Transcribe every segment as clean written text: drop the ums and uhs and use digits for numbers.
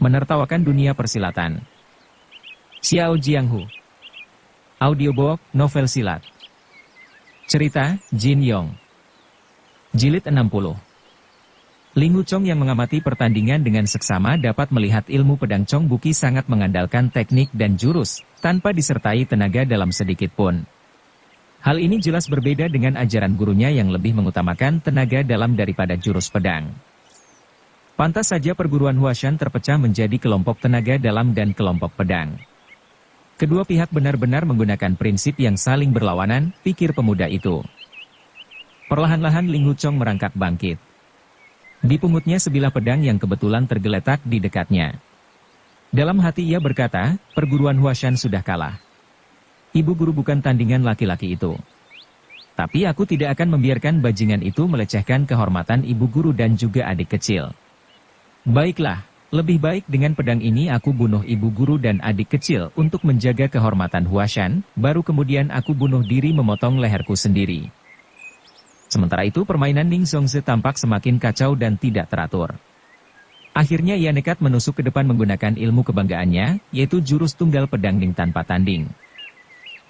Menertawakan dunia persilatan. Xiao Jianghu. Audiobook, novel silat. Cerita, Jin Yong. Jilid 60. Ling Wuchong yang mengamati pertandingan dengan seksama dapat melihat ilmu pedang Chong Buki sangat mengandalkan teknik dan jurus, tanpa disertai tenaga dalam sedikit pun. Hal ini jelas berbeda dengan ajaran gurunya yang lebih mengutamakan tenaga dalam daripada jurus pedang. Pantas saja perguruan Huashan terpecah menjadi kelompok tenaga dalam dan kelompok pedang. Kedua pihak benar-benar menggunakan prinsip yang saling berlawanan, pikir pemuda itu. Perlahan-lahan Ling Wuchong merangkak bangkit. Dipungutnya sebilah pedang yang kebetulan tergeletak di dekatnya. Dalam hati ia berkata, perguruan Huashan sudah kalah. Ibu guru bukan tandingan laki-laki itu. Tapi aku tidak akan membiarkan bajingan itu melecehkan kehormatan ibu guru dan juga adik kecil. Baiklah, lebih baik dengan pedang ini aku bunuh ibu guru dan adik kecil untuk menjaga kehormatan Huashan, baru kemudian aku bunuh diri memotong leherku sendiri. Sementara itu permainan Ning Zongzi tampak semakin kacau dan tidak teratur. Akhirnya ia nekat menusuk ke depan menggunakan ilmu kebanggaannya, yaitu jurus tunggal pedang Ning tanpa tanding.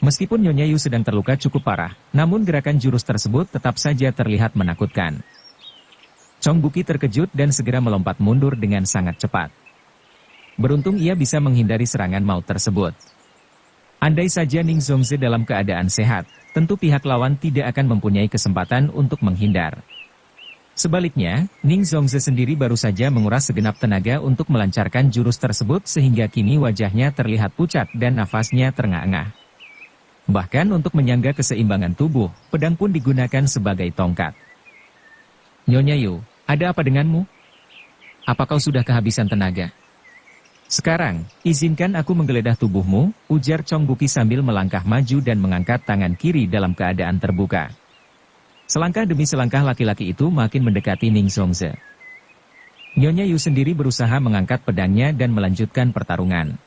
Meskipun Nyonya Yu sedang terluka cukup parah, namun gerakan jurus tersebut tetap saja terlihat menakutkan. Chong Buki terkejut dan segera melompat mundur dengan sangat cepat. Beruntung ia bisa menghindari serangan maut tersebut. Andai saja Ning Zongzi dalam keadaan sehat, tentu pihak lawan tidak akan mempunyai kesempatan untuk menghindar. Sebaliknya, Ning Zongzi sendiri baru saja menguras segenap tenaga untuk melancarkan jurus tersebut sehingga kini wajahnya terlihat pucat dan nafasnya terengah-engah. Bahkan untuk menyangga keseimbangan tubuh, pedang pun digunakan sebagai tongkat. Nyonya Yu, ada apa denganmu? Apa kau sudah kehabisan tenaga? Sekarang, izinkan aku menggeledah tubuhmu, ujar Chong Buki sambil melangkah maju dan mengangkat tangan kiri dalam keadaan terbuka. Selangkah demi selangkah laki-laki itu makin mendekati Ning Zongzi. Nyonya Yu sendiri berusaha mengangkat pedangnya dan melanjutkan pertarungan.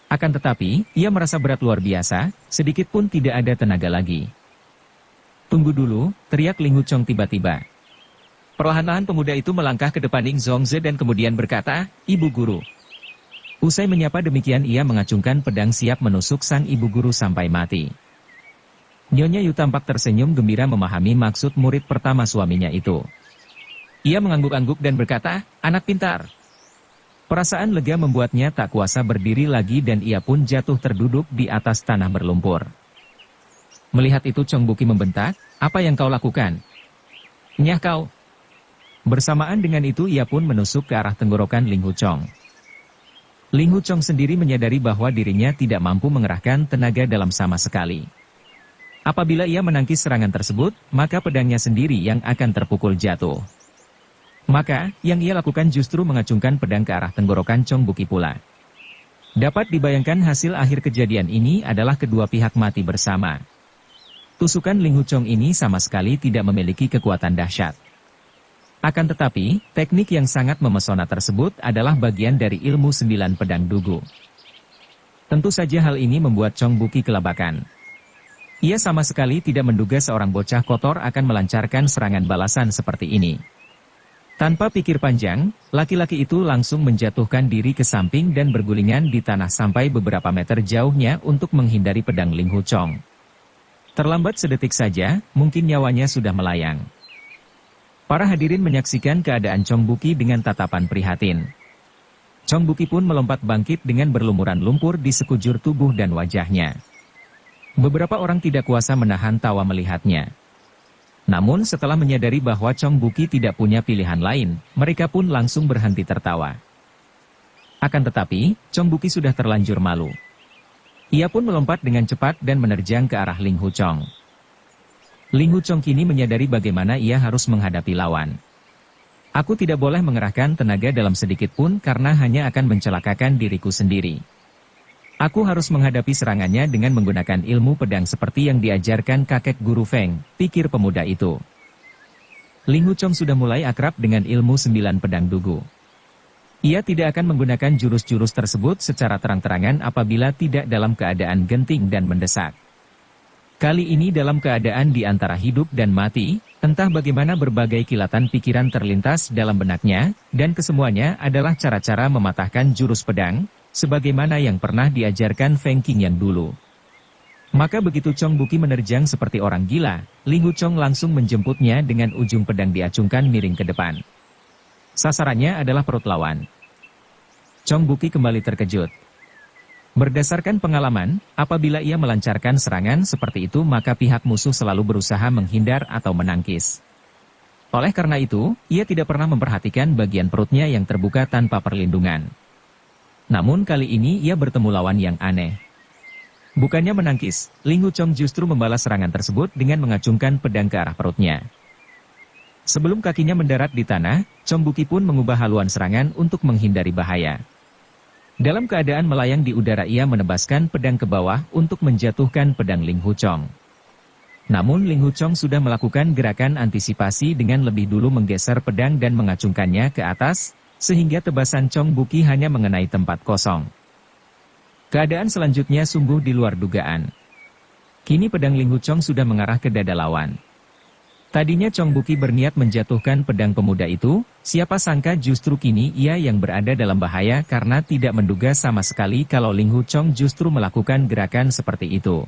Akan tetapi, ia merasa berat luar biasa, sedikit pun tidak ada tenaga lagi. Tunggu dulu, teriak Ling Wuchong tiba-tiba. Perlahan-lahan pemuda itu melangkah ke depan Ning Zongzi dan kemudian berkata, Ibu Guru. Usai menyapa demikian ia mengacungkan pedang siap menusuk sang ibu guru sampai mati. Nyonya Yu tampak tersenyum gembira memahami maksud murid pertama suaminya itu. Ia mengangguk-angguk dan berkata, anak pintar. Perasaan lega membuatnya tak kuasa berdiri lagi dan ia pun jatuh terduduk di atas tanah berlumpur. Melihat itu Chong Buki membentak, apa yang kau lakukan? Nyah kau. Bersamaan dengan itu ia pun menusuk ke arah tenggorokan Ling Wuchong. Ling Wuchong sendiri menyadari bahwa dirinya tidak mampu mengerahkan tenaga dalam sama sekali. Apabila ia menangkis serangan tersebut, maka pedangnya sendiri yang akan terpukul jatuh. Maka, yang ia lakukan justru mengacungkan pedang ke arah tenggorokan Chong Buki pula. Dapat dibayangkan hasil akhir kejadian ini adalah kedua pihak mati bersama. Tusukan Ling Wuchong ini sama sekali tidak memiliki kekuatan dahsyat. Akan tetapi, teknik yang sangat memesona tersebut adalah bagian dari ilmu 9 pedang dugu. Tentu saja hal ini membuat Chong Buki kelabakan. Ia sama sekali tidak menduga seorang bocah kotor akan melancarkan serangan balasan seperti ini. Tanpa pikir panjang, laki-laki itu langsung menjatuhkan diri ke samping dan bergulingan di tanah sampai beberapa meter jauhnya untuk menghindari pedang Ling Wuchong. Terlambat sedetik saja, mungkin nyawanya sudah melayang. Para hadirin menyaksikan keadaan Chong Buki dengan tatapan prihatin. Chong Buki pun melompat bangkit dengan berlumuran lumpur di sekujur tubuh dan wajahnya. Beberapa orang tidak kuasa menahan tawa melihatnya. Namun setelah menyadari bahwa Chong Buki tidak punya pilihan lain, mereka pun langsung berhenti tertawa. Akan tetapi, Chong Buki sudah terlanjur malu. Ia pun melompat dengan cepat dan menerjang ke arah Ling Wuchong. Ling Wuchong kini menyadari bagaimana ia harus menghadapi lawan. Aku tidak boleh mengerahkan tenaga dalam sedikit pun karena hanya akan mencelakakan diriku sendiri. Aku harus menghadapi serangannya dengan menggunakan ilmu pedang seperti yang diajarkan kakek guru Feng, pikir pemuda itu. Ling Wuchong sudah mulai akrab dengan ilmu 9 pedang dugu. Ia tidak akan menggunakan jurus-jurus tersebut secara terang-terangan apabila tidak dalam keadaan genting dan mendesak. Kali ini dalam keadaan di antara hidup dan mati, entah bagaimana berbagai kilatan pikiran terlintas dalam benaknya, dan kesemuanya adalah cara-cara mematahkan jurus pedang, sebagaimana yang pernah diajarkan Feng Qing yang dulu. Maka begitu Chong Buki menerjang seperti orang gila, Ling Hu Chong langsung menjemputnya dengan ujung pedang diacungkan miring ke depan. Sasarannya adalah perut lawan. Chong Buki kembali terkejut. Berdasarkan pengalaman, apabila ia melancarkan serangan seperti itu maka pihak musuh selalu berusaha menghindar atau menangkis. Oleh karena itu, ia tidak pernah memperhatikan bagian perutnya yang terbuka tanpa perlindungan. Namun kali ini ia bertemu lawan yang aneh. Bukannya menangkis, Ling Hu Chong justru membalas serangan tersebut dengan mengacungkan pedang ke arah perutnya. Sebelum kakinya mendarat di tanah, Chong Buki pun mengubah haluan serangan untuk menghindari bahaya. Dalam keadaan melayang di udara ia menebaskan pedang ke bawah untuk menjatuhkan pedang Ling Hu Chong. Namun Ling Hu Chong sudah melakukan gerakan antisipasi dengan lebih dulu menggeser pedang dan mengacungkannya ke atas, sehingga tebasan Chong Buki hanya mengenai tempat kosong. Keadaan selanjutnya sungguh di luar dugaan. Kini pedang Ling Hu Chong sudah mengarah ke dada lawan. Tadinya Chong Buki berniat menjatuhkan pedang pemuda itu, siapa sangka justru kini ia yang berada dalam bahaya karena tidak menduga sama sekali kalau Ling Hu Chong justru melakukan gerakan seperti itu.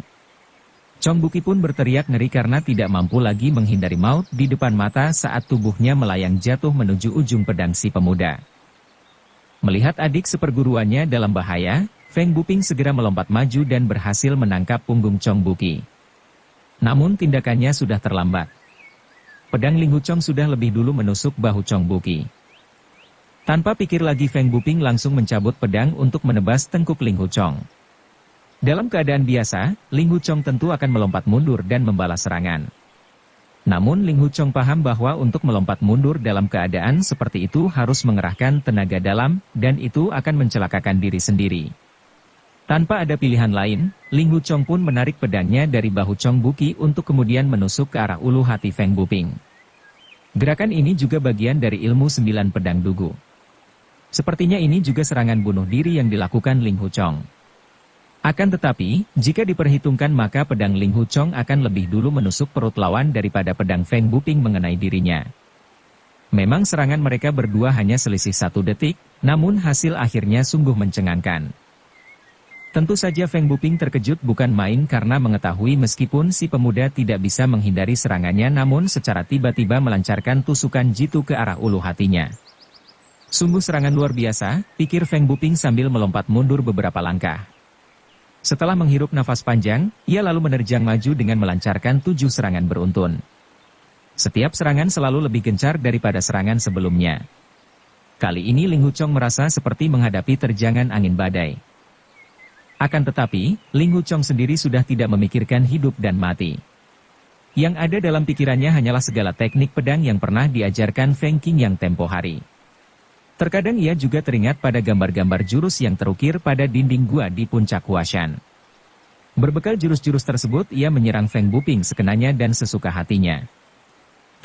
Chong Buki pun berteriak ngeri karena tidak mampu lagi menghindari maut di depan mata saat tubuhnya melayang jatuh menuju ujung pedang si pemuda. Melihat adik seperguruannya dalam bahaya, Feng Buping segera melompat maju dan berhasil menangkap punggung Chong Buki. Namun tindakannya sudah terlambat. Pedang Ling Hu Chong sudah lebih dulu menusuk bahu Chong Buki. Tanpa pikir lagi Feng Buping langsung mencabut pedang untuk menebas tengkuk Ling Hu Chong. Dalam keadaan biasa, Ling Hu Chong tentu akan melompat mundur dan membalas serangan. Namun Ling Hu Chong paham bahwa untuk melompat mundur dalam keadaan seperti itu harus mengerahkan tenaga dalam, dan itu akan mencelakakan diri sendiri. Tanpa ada pilihan lain, Ling Hu Chong pun menarik pedangnya dari bahu Chong Buki untuk kemudian menusuk ke arah ulu hati Feng Buping. Gerakan ini juga bagian dari ilmu 9 pedang dugu. Sepertinya ini juga serangan bunuh diri yang dilakukan Ling Hu Chong. Akan tetapi, jika diperhitungkan maka pedang Ling Hu Chong akan lebih dulu menusuk perut lawan daripada pedang Feng Buping mengenai dirinya. Memang serangan mereka berdua hanya selisih 1 detik, namun hasil akhirnya sungguh mencengangkan. Tentu saja Feng Buping terkejut bukan main karena mengetahui meskipun si pemuda tidak bisa menghindari serangannya namun secara tiba-tiba melancarkan tusukan jitu ke arah ulu hatinya. Sungguh serangan luar biasa, pikir Feng Buping sambil melompat mundur beberapa langkah. Setelah menghirup nafas panjang, ia lalu menerjang maju dengan melancarkan 7 serangan beruntun. Setiap serangan selalu lebih gencar daripada serangan sebelumnya. Kali ini Ling Hu Chong merasa seperti menghadapi terjangan angin badai. Akan tetapi, Ling Hu Chong sendiri sudah tidak memikirkan hidup dan mati. Yang ada dalam pikirannya hanyalah segala teknik pedang yang pernah diajarkan Feng Qing yang tempo hari. Terkadang ia juga teringat pada gambar-gambar jurus yang terukir pada dinding gua di puncak Huashan. Berbekal jurus-jurus tersebut ia menyerang Feng Buping sekenanya dan sesuka hatinya.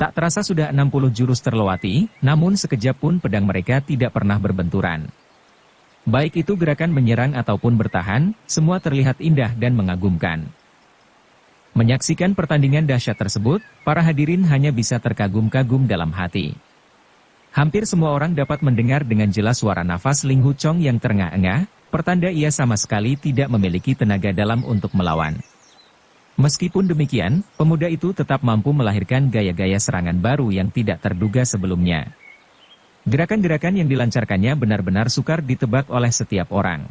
Tak terasa sudah 60 jurus terlewati, namun sekejap pun pedang mereka tidak pernah berbenturan. Baik itu gerakan menyerang ataupun bertahan, semua terlihat indah dan mengagumkan. Menyaksikan pertandingan dahsyat tersebut, para hadirin hanya bisa terkagum-kagum dalam hati. Hampir semua orang dapat mendengar dengan jelas suara nafas Ling Hu Chong yang terengah-engah, pertanda ia sama sekali tidak memiliki tenaga dalam untuk melawan. Meskipun demikian, pemuda itu tetap mampu melahirkan gaya-gaya serangan baru yang tidak terduga sebelumnya. Gerakan-gerakan yang dilancarkannya benar-benar sukar ditebak oleh setiap orang.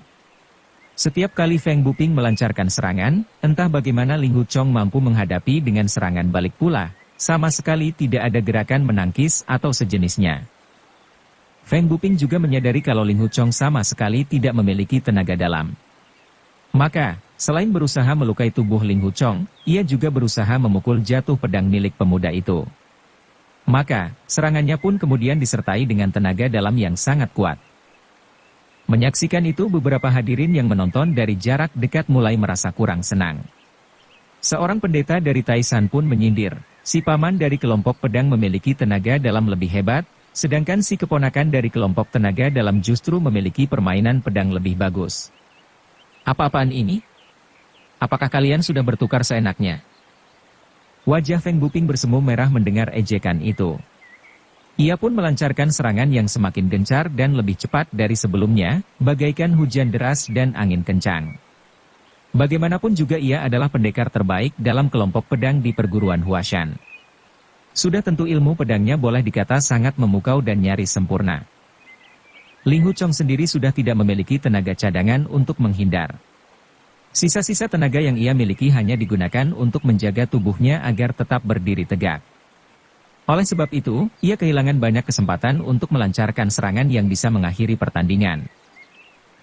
Setiap kali Feng Buping melancarkan serangan, entah bagaimana Ling Hu Chong mampu menghadapi dengan serangan balik pula, sama sekali tidak ada gerakan menangkis atau sejenisnya. Feng Buping juga menyadari kalau Ling Hu Chong sama sekali tidak memiliki tenaga dalam. Maka, selain berusaha melukai tubuh Ling Hu Chong, ia juga berusaha memukul jatuh pedang milik pemuda itu. Maka, serangannya pun kemudian disertai dengan tenaga dalam yang sangat kuat. Menyaksikan itu beberapa hadirin yang menonton dari jarak dekat mulai merasa kurang senang. Seorang pendeta dari Taisan pun menyindir, si paman dari kelompok pedang memiliki tenaga dalam lebih hebat, sedangkan si keponakan dari kelompok tenaga dalam justru memiliki permainan pedang lebih bagus. Apa-apaan ini? Apakah kalian sudah bertukar seenaknya? Wajah Feng Buping bersemu merah mendengar ejekan itu. Ia pun melancarkan serangan yang semakin gencar dan lebih cepat dari sebelumnya, bagaikan hujan deras dan angin kencang. Bagaimanapun juga ia adalah pendekar terbaik dalam kelompok pedang di perguruan Huashan. Sudah tentu ilmu pedangnya boleh dikata sangat memukau dan nyaris sempurna. Ling Huchong sendiri sudah tidak memiliki tenaga cadangan untuk menghindar. Sisa-sisa tenaga yang ia miliki hanya digunakan untuk menjaga tubuhnya agar tetap berdiri tegak. Oleh sebab itu, ia kehilangan banyak kesempatan untuk melancarkan serangan yang bisa mengakhiri pertandingan.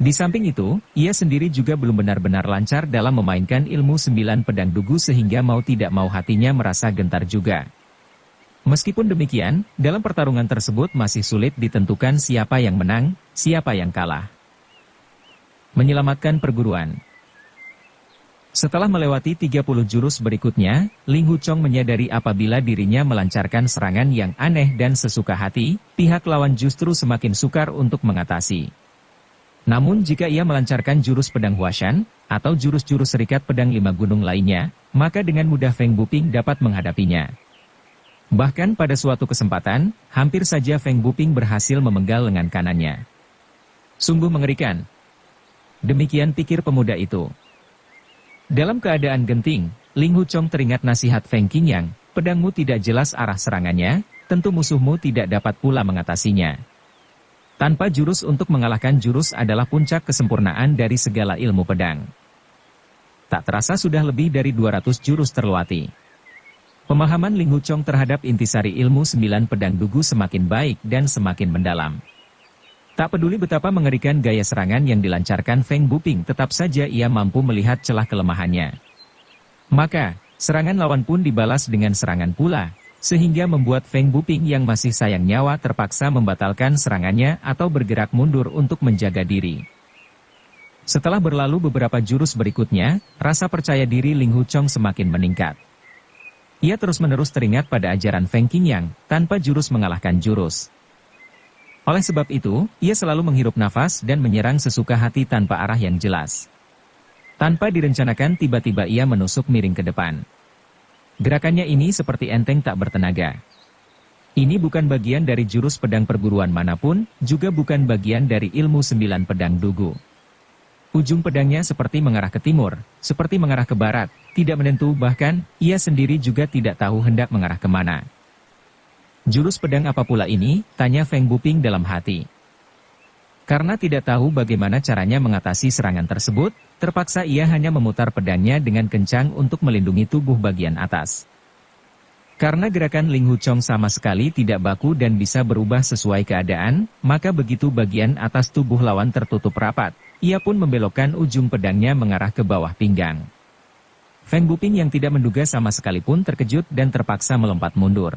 Di samping itu, ia sendiri juga belum benar-benar lancar dalam memainkan ilmu 9 pedang dugu sehingga mau tidak mau hatinya merasa gentar juga. Meskipun demikian, dalam pertarungan tersebut masih sulit ditentukan siapa yang menang, siapa yang kalah. Menyelamatkan perguruan. Setelah melewati 30 jurus berikutnya, Ling Huchong menyadari apabila dirinya melancarkan serangan yang aneh dan sesuka hati, pihak lawan justru semakin sukar untuk mengatasi. Namun jika ia melancarkan jurus pedang Huashan, atau jurus-jurus serikat pedang 5 gunung lainnya, maka dengan mudah Feng Buping dapat menghadapinya. Bahkan pada suatu kesempatan, hampir saja Feng Buping berhasil memenggal lengan kanannya. Sungguh mengerikan. Demikian pikir pemuda itu. Dalam keadaan genting, Ling Huchong teringat nasihat Feng Qingyang, pedangmu tidak jelas arah serangannya, tentu musuhmu tidak dapat pula mengatasinya. Tanpa jurus untuk mengalahkan jurus adalah puncak kesempurnaan dari segala ilmu pedang. Tak terasa sudah lebih dari 200 jurus terlewati. Pemahaman Ling Huchong terhadap intisari ilmu 9 pedang dugu semakin baik dan semakin mendalam. Tak peduli betapa mengerikan gaya serangan yang dilancarkan Feng Buping, tetap saja ia mampu melihat celah kelemahannya. Maka, serangan lawan pun dibalas dengan serangan pula, sehingga membuat Feng Buping yang masih sayang nyawa terpaksa membatalkan serangannya atau bergerak mundur untuk menjaga diri. Setelah berlalu beberapa jurus berikutnya, rasa percaya diri Ling Huchong semakin meningkat. Ia terus-menerus teringat pada ajaran Feng Qingyang, tanpa jurus mengalahkan jurus. Oleh sebab itu, ia selalu menghirup nafas dan menyerang sesuka hati tanpa arah yang jelas. Tanpa direncanakan tiba-tiba ia menusuk miring ke depan. Gerakannya ini seperti enteng tak bertenaga. Ini bukan bagian dari jurus pedang perguruan manapun, juga bukan bagian dari ilmu 9 pedang dugu. Ujung pedangnya seperti mengarah ke timur, seperti mengarah ke barat, tidak menentu, bahkan, ia sendiri juga tidak tahu hendak mengarah kemana. Jurus pedang apa pula ini? Tanya Feng Buping dalam hati. Karena tidak tahu bagaimana caranya mengatasi serangan tersebut, terpaksa ia hanya memutar pedangnya dengan kencang untuk melindungi tubuh bagian atas. Karena gerakan Ling Huchong sama sekali tidak baku dan bisa berubah sesuai keadaan, maka begitu bagian atas tubuh lawan tertutup rapat, ia pun membelokkan ujung pedangnya mengarah ke bawah pinggang. Feng Buping yang tidak menduga sama sekali pun terkejut dan terpaksa melompat mundur.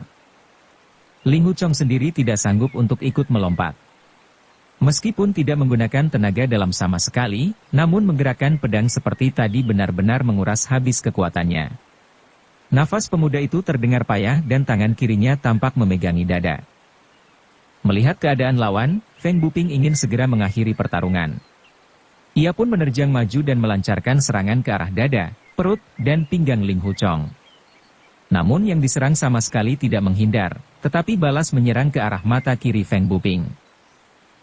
Ling Huchong sendiri tidak sanggup untuk ikut melompat. Meskipun tidak menggunakan tenaga dalam sama sekali, namun menggerakkan pedang seperti tadi benar-benar menguras habis kekuatannya. Nafas pemuda itu terdengar payah dan tangan kirinya tampak memegangi dada. Melihat keadaan lawan, Feng Buping ingin segera mengakhiri pertarungan. Ia pun menerjang maju dan melancarkan serangan ke arah dada, perut, dan pinggang Ling Huchong. Namun yang diserang sama sekali tidak menghindar, tetapi balas menyerang ke arah mata kiri Feng Buping.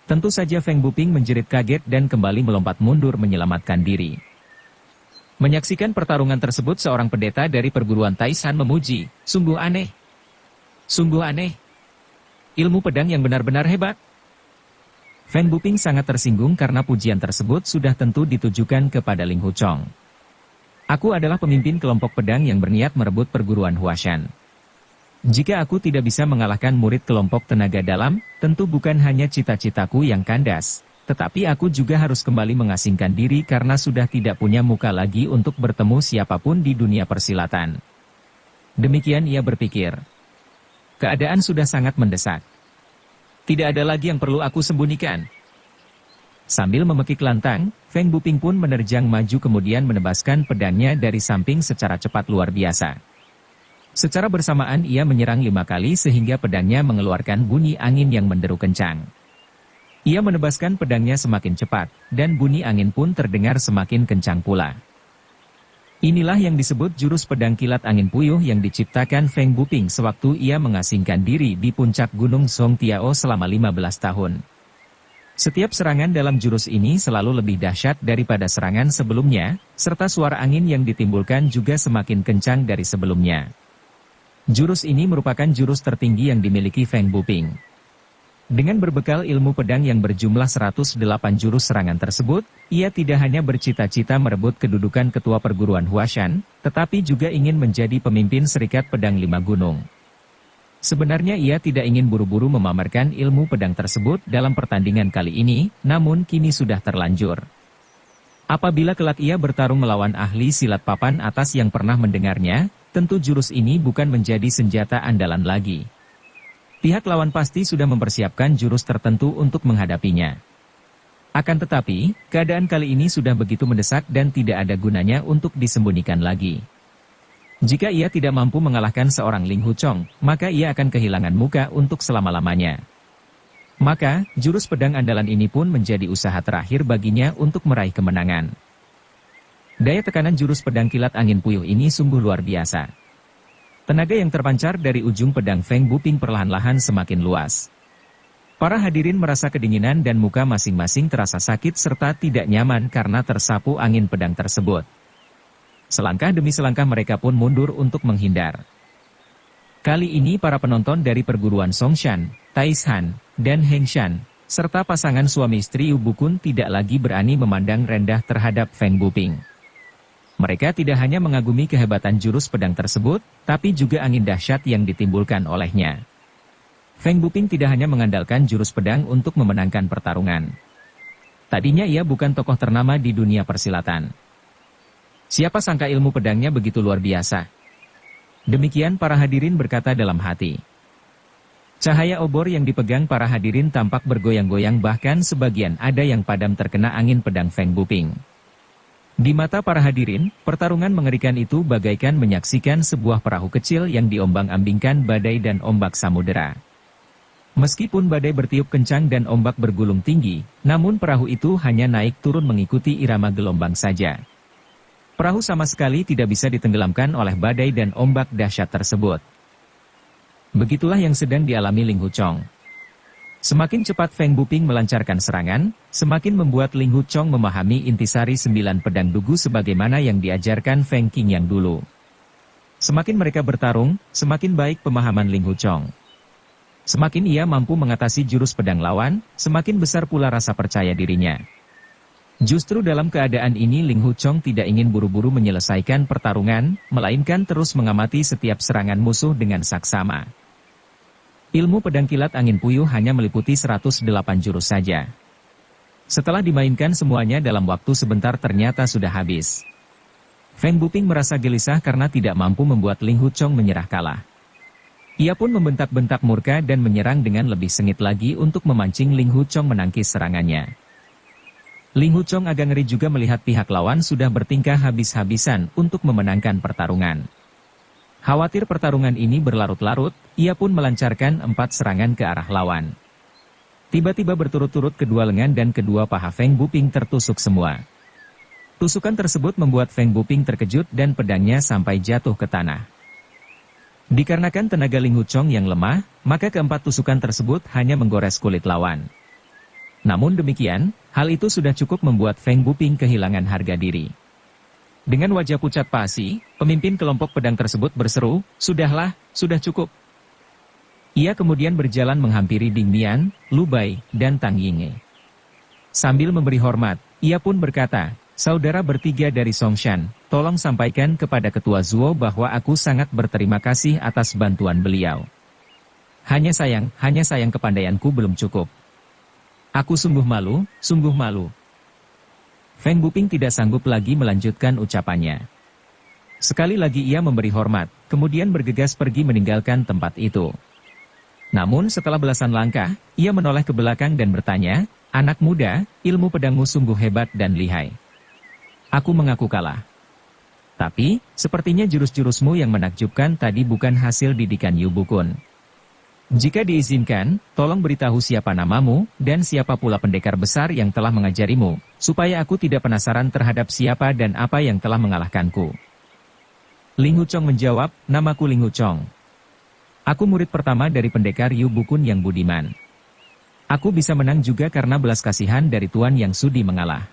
Tentu saja Feng Buping menjerit kaget dan kembali melompat mundur menyelamatkan diri. Menyaksikan pertarungan tersebut seorang pendeta dari perguruan Taishan memuji, sungguh aneh. Sungguh aneh. Ilmu pedang yang benar-benar hebat. Feng Buping sangat tersinggung karena pujian tersebut sudah tentu ditujukan kepada Ling Huchong. Aku adalah pemimpin kelompok pedang yang berniat merebut perguruan Huashan. Jika aku tidak bisa mengalahkan murid kelompok tenaga dalam, tentu bukan hanya cita-citaku yang kandas, tetapi aku juga harus kembali mengasingkan diri karena sudah tidak punya muka lagi untuk bertemu siapapun di dunia persilatan. Demikian ia berpikir. Keadaan sudah sangat mendesak. Tidak ada lagi yang perlu aku sembunyikan. Sambil memekik lantang, Feng Buping pun menerjang maju kemudian menebaskan pedangnya dari samping secara cepat luar biasa. Secara bersamaan ia menyerang 5 kali sehingga pedangnya mengeluarkan bunyi angin yang menderu kencang. Ia menebaskan pedangnya semakin cepat, dan bunyi angin pun terdengar semakin kencang pula. Inilah yang disebut jurus pedang kilat angin puyuh yang diciptakan Feng Buping sewaktu ia mengasingkan diri di puncak Gunung Songtiao selama 15 tahun. Setiap serangan dalam jurus ini selalu lebih dahsyat daripada serangan sebelumnya, serta suara angin yang ditimbulkan juga semakin kencang dari sebelumnya. Jurus ini merupakan jurus tertinggi yang dimiliki Feng Buping. Dengan berbekal ilmu pedang yang berjumlah 108 jurus serangan tersebut, ia tidak hanya bercita-cita merebut kedudukan ketua perguruan Huashan, tetapi juga ingin menjadi pemimpin Serikat Pedang Lima Gunung. Sebenarnya ia tidak ingin buru-buru memamerkan ilmu pedang tersebut dalam pertandingan kali ini, namun kini sudah terlanjur. Apabila kelak ia bertarung melawan ahli silat papan atas yang pernah mendengarnya, tentu jurus ini bukan menjadi senjata andalan lagi. Pihak lawan pasti sudah mempersiapkan jurus tertentu untuk menghadapinya. Akan tetapi, keadaan kali ini sudah begitu mendesak dan tidak ada gunanya untuk disembunyikan lagi. Jika ia tidak mampu mengalahkan seorang Ling Huchong, maka ia akan kehilangan muka untuk selama-lamanya. Maka, jurus pedang andalan ini pun menjadi usaha terakhir baginya untuk meraih kemenangan. Daya tekanan jurus pedang kilat angin puyuh ini sungguh luar biasa. Tenaga yang terpancar dari ujung pedang Feng Buping perlahan-lahan semakin luas. Para hadirin merasa kedinginan dan muka masing-masing terasa sakit serta tidak nyaman karena tersapu angin pedang tersebut. Selangkah demi selangkah mereka pun mundur untuk menghindar. Kali ini para penonton dari perguruan Songshan, Taishan, dan Hengshan, serta pasangan suami istri Ubukun tidak lagi berani memandang rendah terhadap Feng Buping. Mereka tidak hanya mengagumi kehebatan jurus pedang tersebut, tapi juga angin dahsyat yang ditimbulkan olehnya. Feng Buping tidak hanya mengandalkan jurus pedang untuk memenangkan pertarungan. Tadinya ia bukan tokoh ternama di dunia persilatan. Siapa sangka ilmu pedangnya begitu luar biasa. Demikian para hadirin berkata dalam hati. Cahaya obor yang dipegang para hadirin tampak bergoyang-goyang, bahkan sebagian ada yang padam terkena angin pedang Feng Buping. Di mata para hadirin, pertarungan mengerikan itu bagaikan menyaksikan sebuah perahu kecil yang diombang-ambingkan badai dan ombak samudera. Meskipun badai bertiup kencang dan ombak bergulung tinggi, namun perahu itu hanya naik turun mengikuti irama gelombang saja. Perahu sama sekali tidak bisa ditenggelamkan oleh badai dan ombak dahsyat tersebut. Begitulah yang sedang dialami Ling Huchong. Semakin cepat Feng Buping melancarkan serangan, semakin membuat Ling Huchong memahami intisari 9 pedang dugu sebagaimana yang diajarkan Feng Qing yang dulu. Semakin mereka bertarung, semakin baik pemahaman Ling Huchong. Semakin ia mampu mengatasi jurus pedang lawan, semakin besar pula rasa percaya dirinya. Justru dalam keadaan ini Ling Huchong tidak ingin buru-buru menyelesaikan pertarungan, melainkan terus mengamati setiap serangan musuh dengan saksama. Ilmu pedang kilat angin puyuh hanya meliputi 108 jurus saja. Setelah dimainkan semuanya dalam waktu sebentar ternyata sudah habis. Feng Buping merasa gelisah karena tidak mampu membuat Ling Huchong menyerah kalah. Ia pun membentak-bentak murka dan menyerang dengan lebih sengit lagi untuk memancing Ling Huchong menangkis serangannya. Ling Huchong agak ngeri juga melihat pihak lawan sudah bertingkah habis-habisan untuk memenangkan pertarungan. Khawatir pertarungan ini berlarut-larut, ia pun melancarkan 4 serangan ke arah lawan. Tiba-tiba berturut-turut kedua lengan dan kedua paha Feng Buping tertusuk semua. Tusukan tersebut membuat Feng Buping terkejut dan pedangnya sampai jatuh ke tanah. Dikarenakan tenaga Ling Huchong yang lemah, maka keempat tusukan tersebut hanya menggores kulit lawan. Namun demikian, hal itu sudah cukup membuat Feng Buping kehilangan harga diri. Dengan wajah pucat pasi, pemimpin kelompok pedang tersebut berseru, "Sudahlah, sudah cukup." Ia kemudian berjalan menghampiri Ding Mian, Lu Bai, dan Tang Yinge. Sambil memberi hormat, ia pun berkata, "Saudara bertiga dari Songshan, tolong sampaikan kepada Ketua Zuo bahwa aku sangat berterima kasih atas bantuan beliau. Hanya sayang kepandaianku belum cukup. Aku sungguh malu, sungguh malu." Feng Buping tidak sanggup lagi melanjutkan ucapannya. Sekali lagi ia memberi hormat, kemudian bergegas pergi meninggalkan tempat itu. Namun setelah belasan langkah, ia menoleh ke belakang dan bertanya, "Anak muda, ilmu pedangmu sungguh hebat dan lihai. Aku mengaku kalah. Tapi, sepertinya jurus-jurusmu yang menakjubkan tadi bukan hasil didikan Yu Bukun. Jika diizinkan, tolong beritahu siapa namamu, dan siapa pula pendekar besar yang telah mengajarimu, supaya aku tidak penasaran terhadap siapa dan apa yang telah mengalahkanku." Ling Huchong menjawab, namaku Ling Huchong. Aku murid pertama dari pendekar Yu Bukun yang budiman. Aku bisa menang juga karena belas kasihan dari tuan yang sudi mengalah.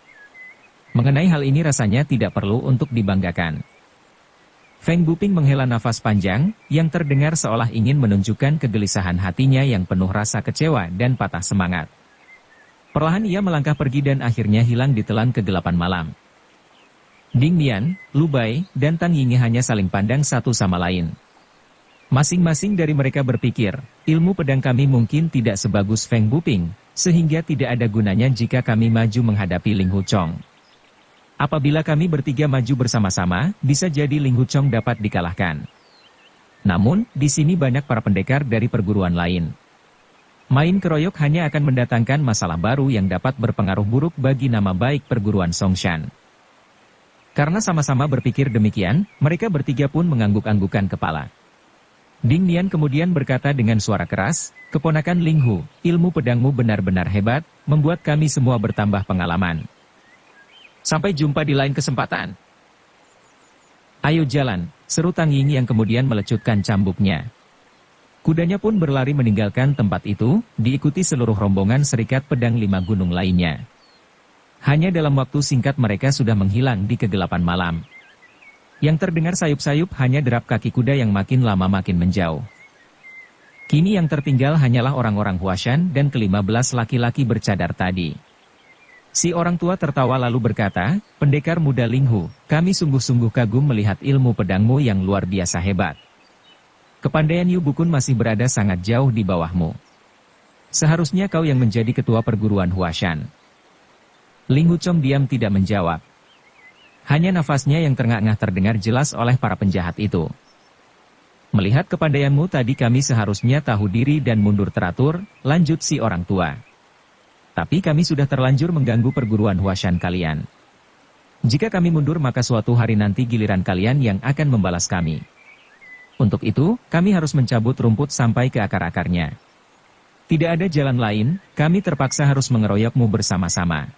Mengenai hal ini rasanya tidak perlu untuk dibanggakan. Feng Buping menghela nafas panjang, yang terdengar seolah ingin menunjukkan kegelisahan hatinya yang penuh rasa kecewa dan patah semangat. Perlahan ia melangkah pergi dan akhirnya hilang ditelan kegelapan malam. Ding Nian, Lu Bai, dan Tang Yingye hanya saling pandang satu sama lain. Masing-masing dari mereka berpikir, ilmu pedang kami mungkin tidak sebagus Feng Buping, sehingga tidak ada gunanya jika kami maju menghadapi Ling Huchong. Apabila kami bertiga maju bersama-sama, bisa jadi Ling Huchong dapat dikalahkan. Namun, di sini banyak para pendekar dari perguruan lain. Main keroyok hanya akan mendatangkan masalah baru yang dapat berpengaruh buruk bagi nama baik perguruan Songshan. Karena sama-sama berpikir demikian, mereka bertiga pun mengangguk-anggukan kepala. Ding Nian kemudian berkata dengan suara keras, "Keponakan Ling Hu, ilmu pedangmu benar-benar hebat, membuat kami semua bertambah pengalaman. Sampai jumpa di lain kesempatan." "Ayo jalan," seru Tang Ying yang kemudian melecutkan cambuknya. Kudanya pun berlari meninggalkan tempat itu, diikuti seluruh rombongan Serikat Pedang Lima Gunung lainnya. Hanya dalam waktu singkat mereka sudah menghilang di kegelapan malam. Yang terdengar sayup-sayup hanya derap kaki kuda yang makin lama makin menjauh. Kini yang tertinggal hanyalah orang-orang Huashan dan ke-15 laki-laki bercadar tadi. Si orang tua tertawa lalu berkata, "Pendekar muda Ling Hu, kami sungguh-sungguh kagum melihat ilmu pedangmu yang luar biasa hebat. Kepandaian Yu Bukun masih berada sangat jauh di bawahmu. Seharusnya kau yang menjadi ketua perguruan Huashan." Ling Huchong diam tidak menjawab. Hanya nafasnya yang terengah-engah terdengar jelas oleh para penjahat itu. "Melihat kepandaianmu tadi kami seharusnya tahu diri dan mundur teratur," lanjut si orang tua. "Tapi kami sudah terlanjur mengganggu perguruan Huashan kalian. Jika kami mundur maka suatu hari nanti giliran kalian yang akan membalas kami. Untuk itu, kami harus mencabut rumput sampai ke akar-akarnya. Tidak ada jalan lain, kami terpaksa harus mengeroyokmu bersama-sama."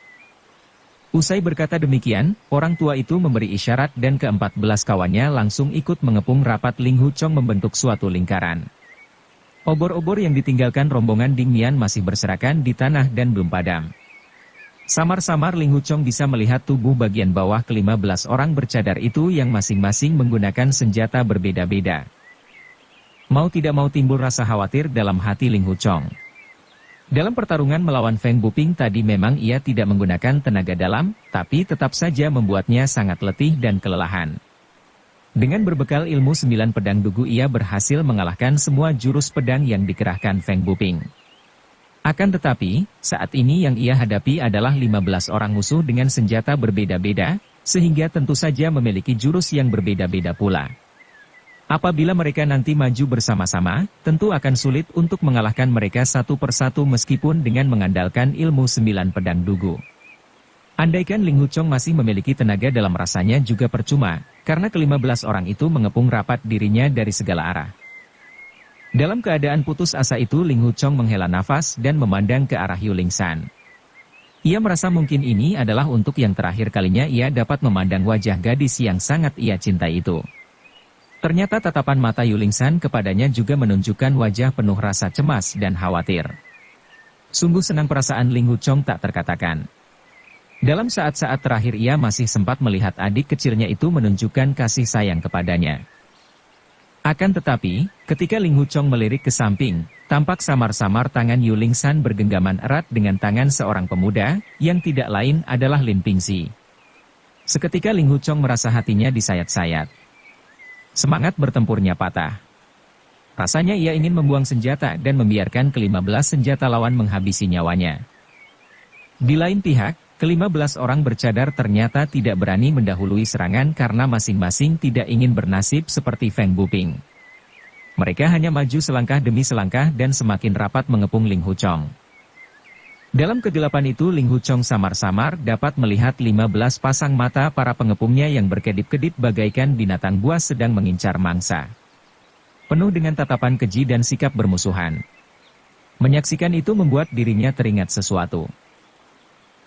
Usai berkata demikian, orang tua itu memberi isyarat dan ke-14 kawannya langsung ikut mengepung rapat. Ling Huchong membentuk suatu lingkaran. Obor-obor yang ditinggalkan rombongan Ding Nian masih berserakan di tanah dan belum padam. Samar-samar Ling Huchong bisa melihat tubuh bagian bawah ke-15 orang bercadar itu yang masing-masing menggunakan senjata berbeda-beda. Mau tidak mau timbul rasa khawatir dalam hati Ling Huchong. Dalam pertarungan melawan Feng Buping tadi memang ia tidak menggunakan tenaga dalam, tapi tetap saja membuatnya sangat letih dan kelelahan. Dengan berbekal ilmu 9 pedang dugu ia berhasil mengalahkan semua jurus pedang yang dikerahkan Feng Buping. Akan tetapi, saat ini yang ia hadapi adalah 15 orang musuh dengan senjata berbeda-beda, sehingga tentu saja memiliki jurus yang berbeda-beda pula. Apabila mereka nanti maju bersama-sama, tentu akan sulit untuk mengalahkan mereka satu persatu meskipun dengan mengandalkan ilmu 9 pedang dugu. Andaikan Ling Huchong masih memiliki tenaga dalam rasanya juga percuma, karena ke-15 orang itu mengepung rapat dirinya dari segala arah. Dalam keadaan putus asa itu Ling Huchong menghela nafas dan memandang ke arah Yuling San. Ia merasa mungkin ini adalah untuk yang terakhir kalinya ia dapat memandang wajah gadis yang sangat ia cintai itu. Ternyata tatapan mata Yuling San kepadanya juga menunjukkan wajah penuh rasa cemas dan khawatir. Sungguh senang perasaan Ling Huchong tak terkatakan. Dalam saat-saat terakhir ia masih sempat melihat adik kecilnya itu menunjukkan kasih sayang kepadanya. Akan tetapi, ketika Ling Huchong melirik ke samping, tampak samar-samar tangan Yuling San bergenggaman erat dengan tangan seorang pemuda, yang tidak lain adalah Lin Pingxi. Seketika Ling Huchong merasa hatinya disayat-sayat. Semangat bertempurnya patah. Rasanya ia ingin membuang senjata dan membiarkan ke-15 senjata lawan menghabisi nyawanya. Di lain pihak, ke-15 orang bercadar ternyata tidak berani mendahului serangan karena masing-masing tidak ingin bernasib seperti Feng Buping. Mereka hanya maju selangkah demi selangkah dan semakin rapat mengepung Ling Huchong. Dalam kegelapan itu Ling Huchong samar-samar dapat melihat 15 pasang mata para pengepungnya yang berkedip-kedip bagaikan binatang buas sedang mengincar mangsa. Penuh dengan tatapan keji dan sikap bermusuhan. Menyaksikan itu membuat dirinya teringat sesuatu.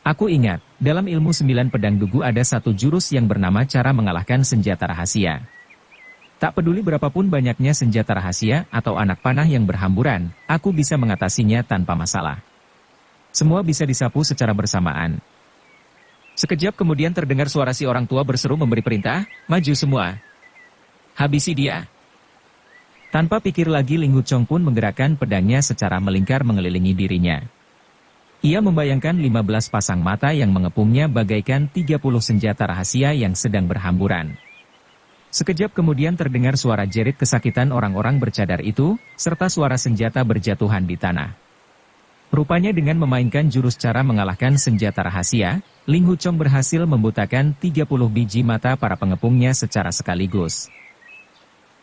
Aku ingat, dalam ilmu 9 pedang dugu ada satu jurus yang bernama cara mengalahkan senjata rahasia. Tak peduli berapapun banyaknya senjata rahasia atau anak panah yang berhamburan, aku bisa mengatasinya tanpa masalah. Semua bisa disapu secara bersamaan. Sekejap kemudian terdengar suara si orang tua berseru memberi perintah, "Maju semua. Habisi dia." Tanpa pikir lagi Ling Huchong pun menggerakkan pedangnya secara melingkar mengelilingi dirinya. Ia membayangkan 15 pasang mata yang mengepungnya bagaikan 30 senjata rahasia yang sedang berhamburan. Sekejap kemudian terdengar suara jerit kesakitan orang-orang bercadar itu, serta suara senjata berjatuhan di tanah. Rupanya dengan memainkan jurus cara mengalahkan senjata rahasia, Ling Huchong berhasil membutakan 30 biji mata para pengepungnya secara sekaligus.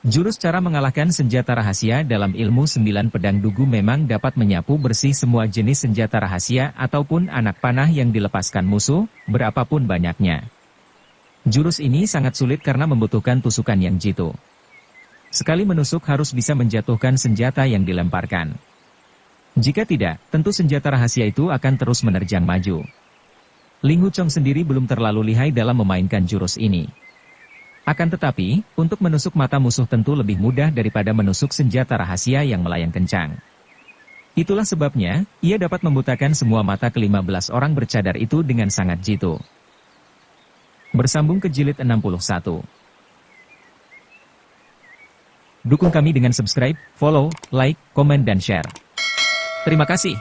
Jurus cara mengalahkan senjata rahasia dalam ilmu 9 pedang dugu memang dapat menyapu bersih semua jenis senjata rahasia ataupun anak panah yang dilepaskan musuh, berapapun banyaknya. Jurus ini sangat sulit karena membutuhkan tusukan yang jitu. Sekali menusuk harus bisa menjatuhkan senjata yang dilemparkan. Jika tidak, tentu senjata rahasia itu akan terus menerjang maju. Ling Huchong sendiri belum terlalu lihai dalam memainkan jurus ini. Akan tetapi, untuk menusuk mata musuh tentu lebih mudah daripada menusuk senjata rahasia yang melayang kencang. Itulah sebabnya, ia dapat membutakan semua mata ke-15 orang bercadar itu dengan sangat jitu. Bersambung ke jilid 61. Dukung kami dengan subscribe, follow, like, komen dan share. Terima kasih.